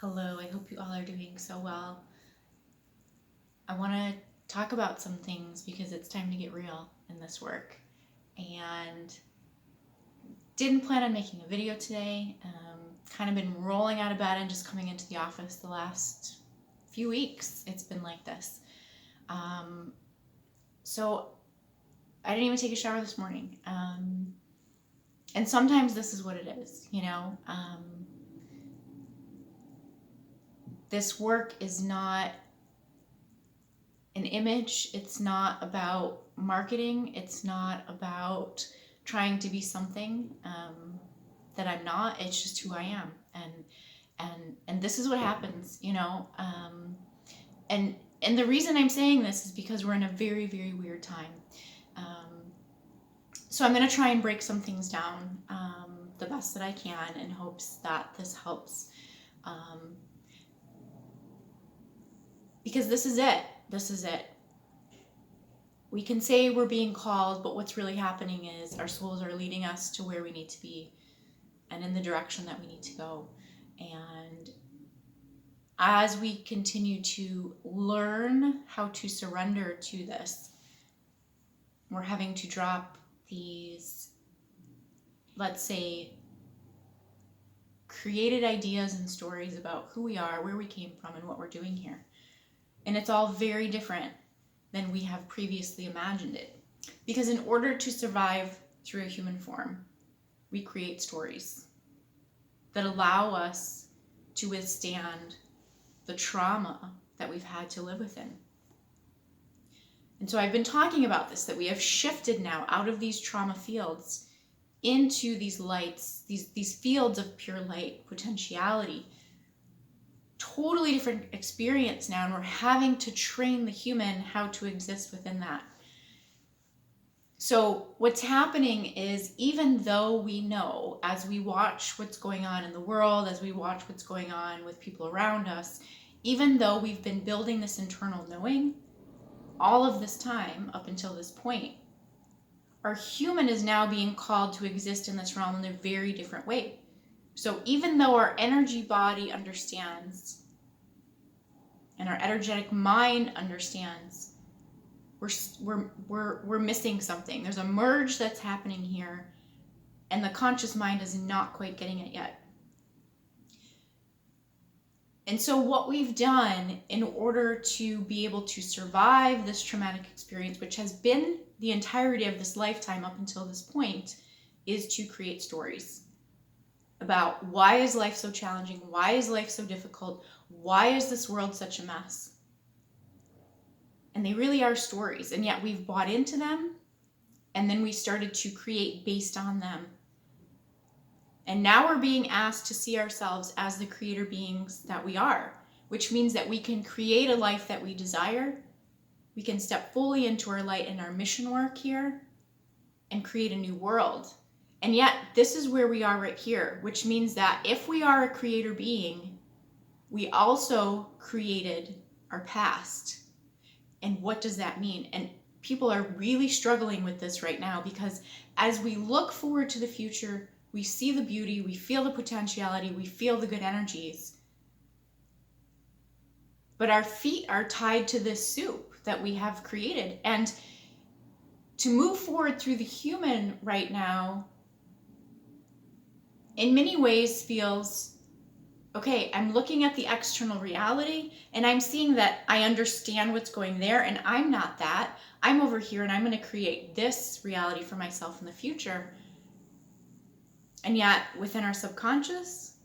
Hello, I hope you all are doing so well. I want to talk about some things because it's time to get real in this work. And didn't plan on making a video today. Kind of been rolling out of bed and just coming into the office the last few weeks. It's been like this. So I didn't even take a shower this morning. And sometimes this is what it is, This work is not an image. It's not about marketing. It's not about trying to be something that I'm not. It's just who I am, and this is what happens, And the reason I'm saying this is because we're in a very, very weird time. So I'm going to try and break some things down the best that I can in hopes that this helps. Because this is it. This is it. We can say we're being called, but what's really happening is our souls are leading us to where we need to be and in the direction that we need to go. And as we continue to learn how to surrender to this, we're having to drop these, let's say, created ideas and stories about who we are, where we came from, and what we're doing here. And it's all very different than we have previously imagined it. Because in order to survive through a human form, we create stories that allow us to withstand the trauma that we've had to live within. And so I've been talking about this, that we have shifted now out of these trauma fields into these lights, these fields of pure light, potentiality. Totally different experience now, and we're having to train the human how to exist within that. So what's happening is, even though we know, as we watch what's going on in the world, as we watch what's going on with people around us, even though we've been building this internal knowing all of this time up until this point, our human is now being called to exist in this realm in a very different way. So even though our energy body understands and our energetic mind understands, we're missing something. There's a merge that's happening here, and the conscious mind is not quite getting it yet. And so what we've done in order to be able to survive this traumatic experience, which has been the entirety of this lifetime up until this point, is to create stories about why is life so challenging, why is life so difficult, why is this world such a mess? And they really are stories, and yet we've bought into them, and then we started to create based on them. And now we're being asked to see ourselves as the creator beings that we are, which means that we can create a life that we desire. We can step fully into our light and our mission work here and create a new world. And yet this is where we are right here, which means that if we are a creator being, we also created our past. And what does that mean? And people are really struggling with this right now, because as we look forward to the future, we see the beauty, we feel the potentiality, we feel the good energies. But our feet are tied to this soup that we have created. And to move forward through the human right now, in many ways feels, okay, I'm looking at the external reality and I'm seeing that I understand what's going there, and I'm not that. I'm over here and I'm going to create this reality for myself in the future. And yet within our subconscious,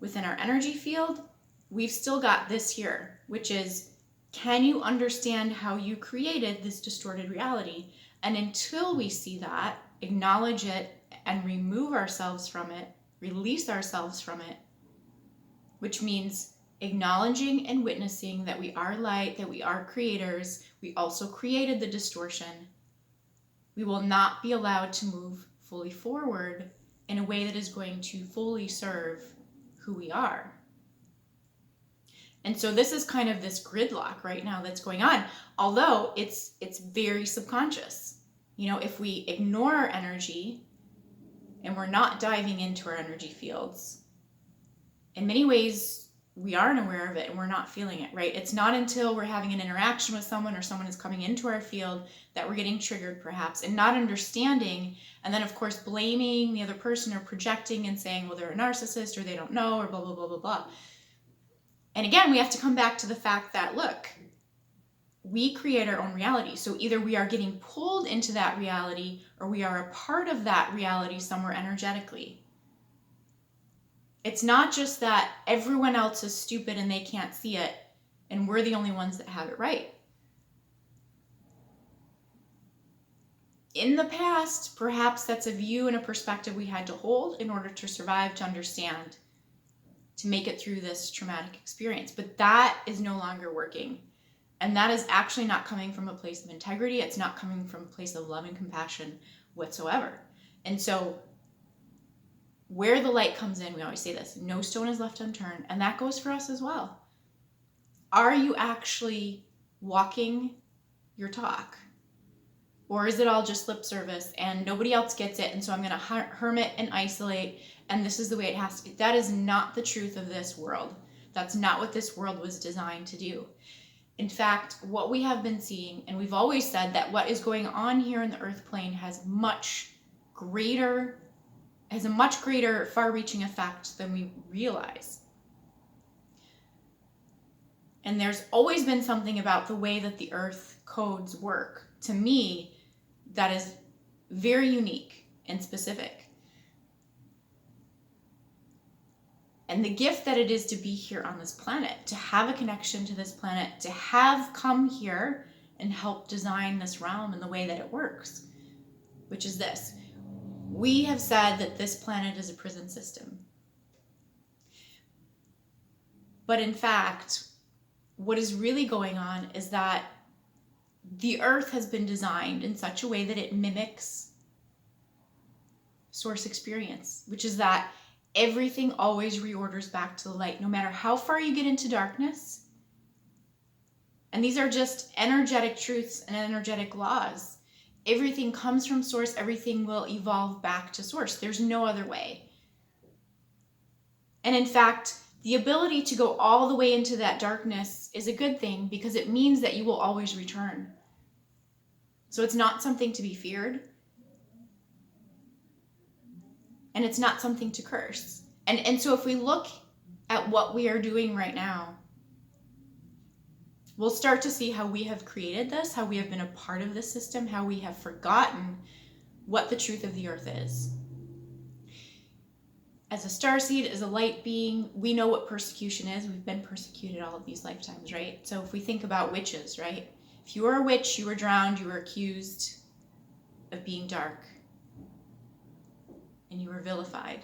within our energy field, we've still got this here, which is, can you understand how you created this distorted reality? And until we see that, acknowledge it and remove ourselves from it, release ourselves from it, which means acknowledging and witnessing that we are light, that we are creators, we also created the distortion, we will not be allowed to move fully forward in a way that is going to fully serve who we are. And so this is kind of this gridlock right now that's going on, although it's very subconscious. If we ignore our energy and we're not diving into our energy fields, in many ways we aren't aware of it and we're not feeling it, right? It's not until we're having an interaction with someone or someone is coming into our field that we're getting triggered perhaps and not understanding, and then of course blaming the other person or projecting and saying, well, they're a narcissist or they don't know or blah, blah, blah, blah, blah. And again, we have to come back to the fact that, look, we create our own reality. So either we are getting pulled into that reality or we are a part of that reality somewhere energetically. It's not just that everyone else is stupid and they can't see it and we're the only ones that have it right. In the past, perhaps that's a view and a perspective we had to hold in order to survive, to understand, to make it through this traumatic experience. But that is no longer working. And that is actually not coming from a place of integrity. It's not coming from a place of love and compassion whatsoever. And so where the light comes in, we always say this, no stone is left unturned. And that goes for us as well. Are you actually walking your talk? Or is it all just lip service and nobody else gets it? And so I'm going to hermit and isolate. And this is the way it has to be. That is not the truth of this world. That's not what this world was designed to do. In fact, what we have been seeing, and we've always said that what is going on here in the earth plane has a much greater, far-reaching effect than we realize. And there's always been something about the way that the earth codes work, to me, that is very unique and specific. And the gift that it is to be here on this planet, to have a connection to this planet, to have come here and help design this realm in the way that it works, which is this. We have said that this planet is a prison system. But in fact, what is really going on is that the earth has been designed in such a way that it mimics source experience, which is that everything always reorders back to the light, no matter how far you get into darkness. And these are just energetic truths and energetic laws. Everything comes from source. Everything will evolve back to source. There's no other way. And in fact, the ability to go all the way into that darkness is a good thing because it means that you will always return. So it's not something to be feared. And it's not something to curse. And so if we look at what we are doing right now, we'll start to see how we have created this, how we have been a part of this system, how we have forgotten what the truth of the earth is. As a starseed, as a light being, we know what persecution is. We've been persecuted all of these lifetimes, right? So if we think about witches, right? If you were a witch, you were drowned, you were accused of being dark. And you were vilified.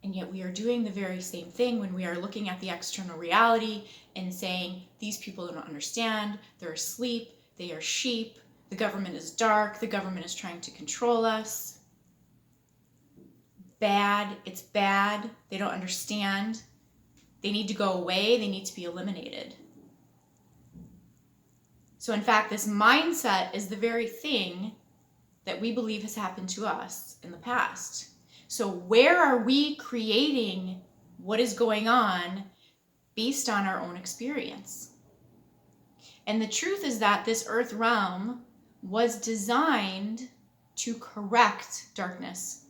And yet we are doing the very same thing when we are looking at the external reality and saying, these people don't understand, they're asleep, they are sheep, the government is dark, the government is trying to control us. Bad, it's bad, they don't understand, they need to go away, they need to be eliminated. So in fact, this mindset is the very thing that we believe has happened to us in the past. So where are we creating what is going on based on our own experience? And the truth is that this earth realm was designed to correct darkness.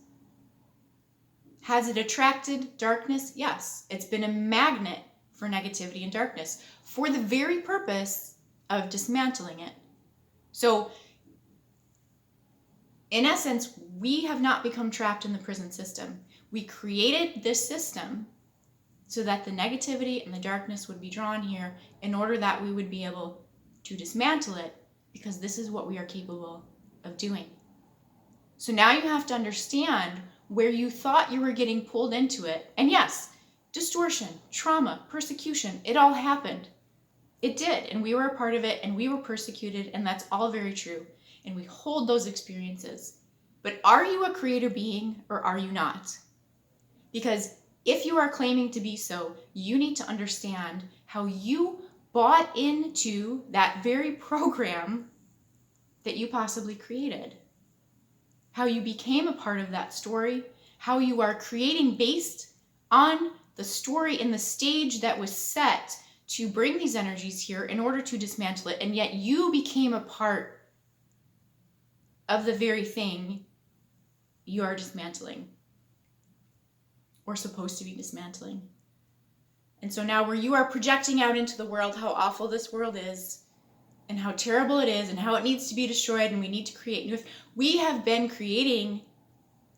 Has it attracted darkness? Yes. It's been a magnet for negativity and darkness for the very purpose of dismantling it. So in essence, we have not become trapped in the prison system. We created this system so that the negativity and the darkness would be drawn here in order that we would be able to dismantle it, because this is what we are capable of doing. So now you have to understand where you thought you were getting pulled into it. And yes, distortion, trauma, persecution, it all happened. It did, and we were a part of it, and we were persecuted, and that's all very true. And we hold those experiences. But are you a creator being or are you not? Because if you are claiming to be so, you need to understand how you bought into that very program that you possibly created. How you became a part of that story, how you are creating based on the story and the stage that was set to bring these energies here in order to dismantle it, and yet you became a part of the very thing you are dismantling, or supposed to be dismantling. And so now where you are projecting out into the world how awful this world is, and how terrible it is, and how it needs to be destroyed, and we need to create new earth. We have been creating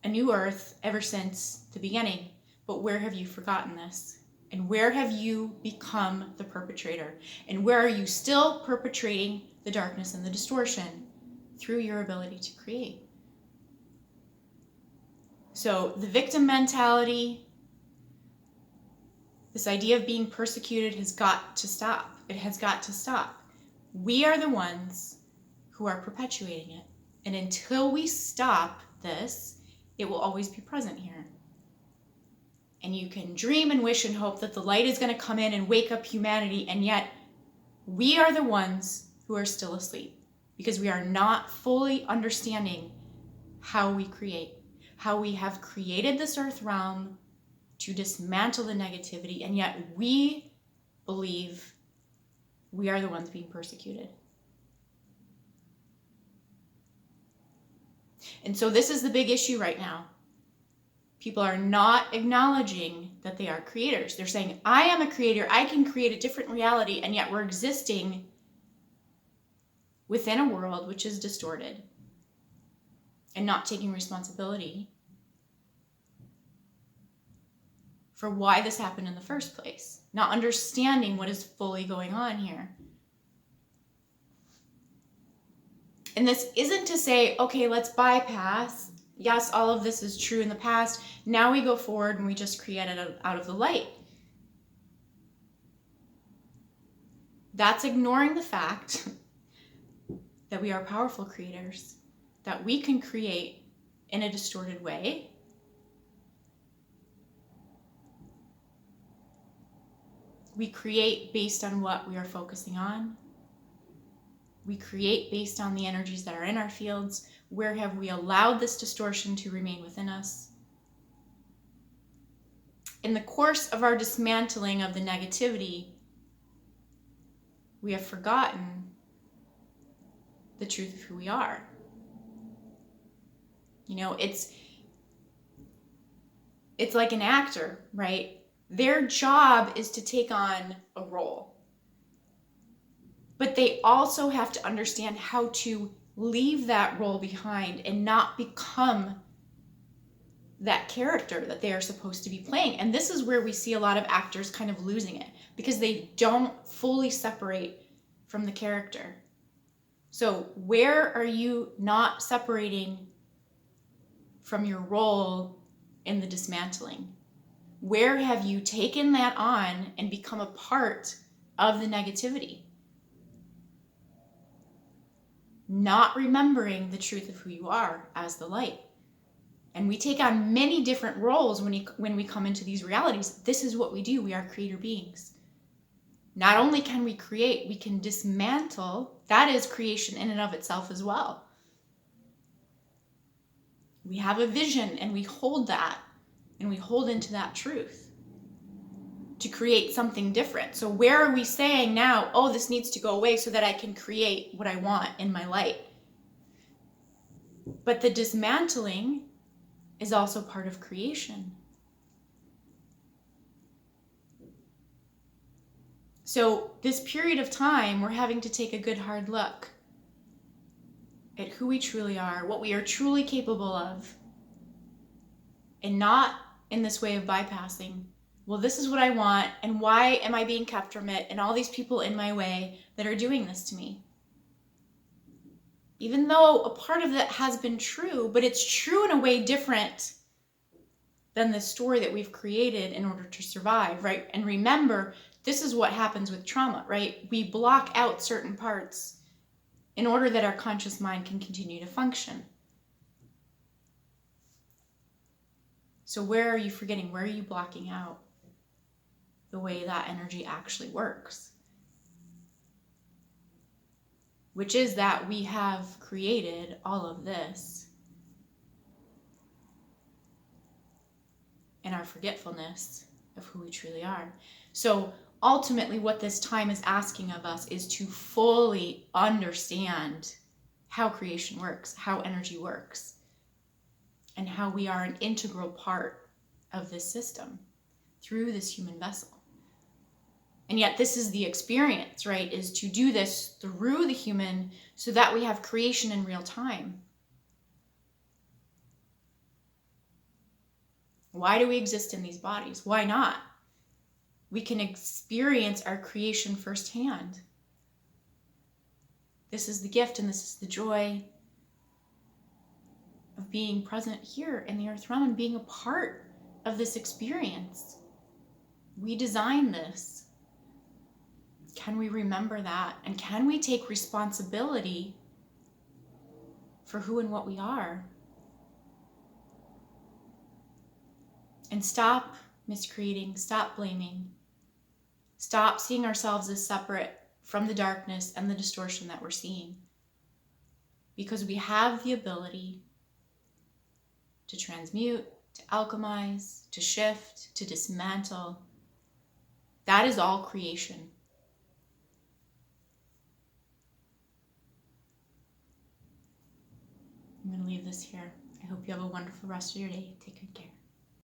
a new earth ever since the beginning. But where have you forgotten this? And where have you become the perpetrator? And where are you still perpetrating the darkness and the distortion through your ability to create? So the victim mentality, this idea of being persecuted has got to stop. It has got to stop. We are the ones who are perpetuating it. And until we stop this, it will always be present here. And you can dream and wish and hope that the light is going to come in and wake up humanity, and yet we are the ones who are still asleep because we are not fully understanding how we create, how we have created this earth realm to dismantle the negativity, and yet we believe we are the ones being persecuted. And so this is the big issue right now. People are not acknowledging that they are creators. They're saying, I am a creator, I can create a different reality, and yet we're existing within a world which is distorted and not taking responsibility for why this happened in the first place, not understanding what is fully going on here. And this isn't to say, okay, let's bypass. Yes, all of this is true in the past. Now we go forward and we just create it out of the light. That's ignoring the fact that we are powerful creators, that we can create in a distorted way. We create based on what we are focusing on. We create based on the energies that are in our fields. Where have we allowed this distortion to remain within us? In the course of our dismantling of the negativity, we have forgotten the truth of who we are. You know, it's like an actor, right? Their job is to take on a role. But they also have to understand how to leave that role behind and not become that character that they are supposed to be playing. And this is where we see a lot of actors kind of losing it because they don't fully separate from the character. So where are you not separating from your role in the dismantling? Where have you taken that on and become a part of the negativity? Not remembering the truth of who you are as the light. And we take on many different roles when we come into these realities. This is what we do. We are creator beings. Not only can we create, we can dismantle. That is creation in and of itself as well. We have a vision and we hold that and we hold into that truth to create something different. So where are we saying now, oh, this needs to go away so that I can create what I want in my light? But the dismantling is also part of creation. So this period of time, we're having to take a good hard look at who we truly are, what we are truly capable of, and not in this way of bypassing, well, this is what I want, and why am I being kept from it, and all these people in my way that are doing this to me. Even though a part of that has been true, but it's true in a way different than the story that we've created in order to survive, right? And remember, this is what happens with trauma, right? We block out certain parts in order that our conscious mind can continue to function. So where are you forgetting? Where are you blocking out the way that energy actually works? Which is that we have created all of this in our forgetfulness of who we truly are. So ultimately, what this time is asking of us is to fully understand how creation works, how energy works, and how we are an integral part of this system through this human vessel. And yet this is the experience, right? Is to do this through the human so that we have creation in real time. Why do we exist in these bodies? Why not? We can experience our creation firsthand. This is the gift and this is the joy of being present here in the earth realm and being a part of this experience. We designed this. Can we remember that? And can we take responsibility for who and what we are? And stop miscreating, stop blaming, stop seeing ourselves as separate from the darkness and the distortion that we're seeing. Because we have the ability to transmute, to alchemize, to shift, to dismantle. That is all creation. I'm going to leave this here. I hope you have a wonderful rest of your day. Take good care.